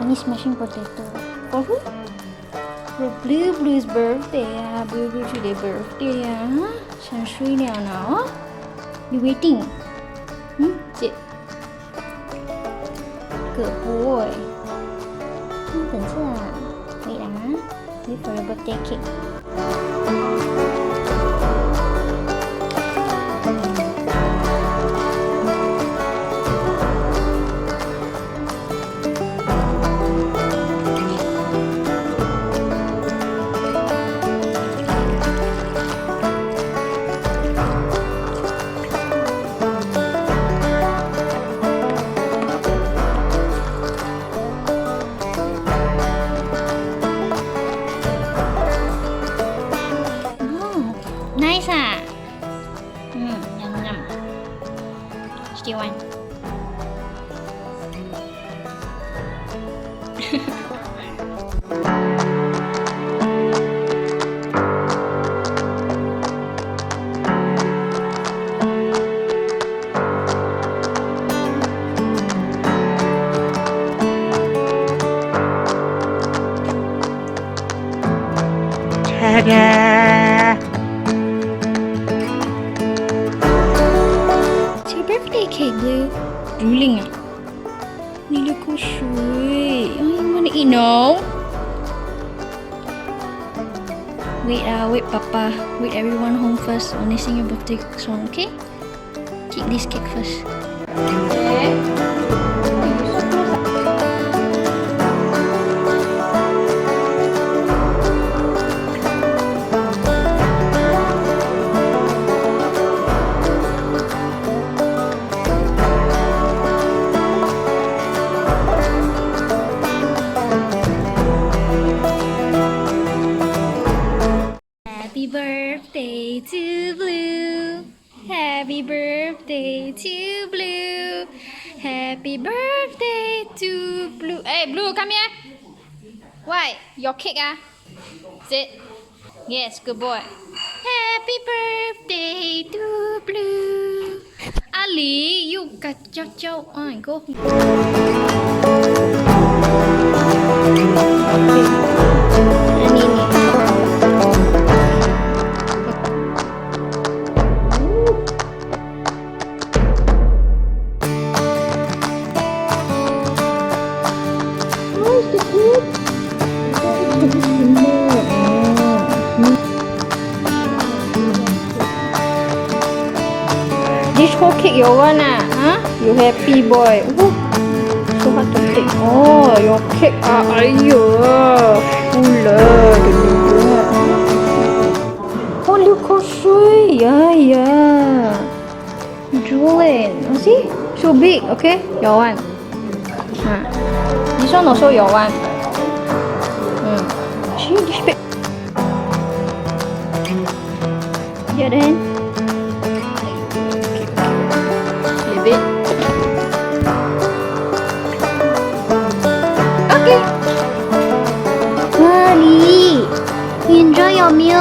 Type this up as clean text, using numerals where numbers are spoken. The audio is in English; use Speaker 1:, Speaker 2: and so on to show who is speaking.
Speaker 1: Mini smashing potato. For who? For Blue's birthday. Blue today birthday. Shan shui liao now. You waiting? Sit. Good boy. 等次啊 Wait Wait for your birthday cake. Nice yum yum. Still one.
Speaker 2: Ta-da!
Speaker 1: It's your birthday cake, Blue. Drooling ah. You look so sweet. Oh, you wanna eat now? Wait, Papa. Wait, everyone home first. Only sing your birthday song, okay? Take this cake first. Okay. Happy birthday to Blue. Happy birthday to Blue. Happy birthday to Blue. Hey, Blue, come here. Why? Your cake Sit. Yes, good boy. Happy birthday to Blue. Ali, you got chow. Go. This whole cake your one You happy boy. Ooh, so hard to take. Oh, your cake full Oh, look how sweet. Yeah. Drooling. See? So big, okay? Your one. This one also your one. See, this big. Yeah, then. Leave it. Okay. Ali, you enjoy your meal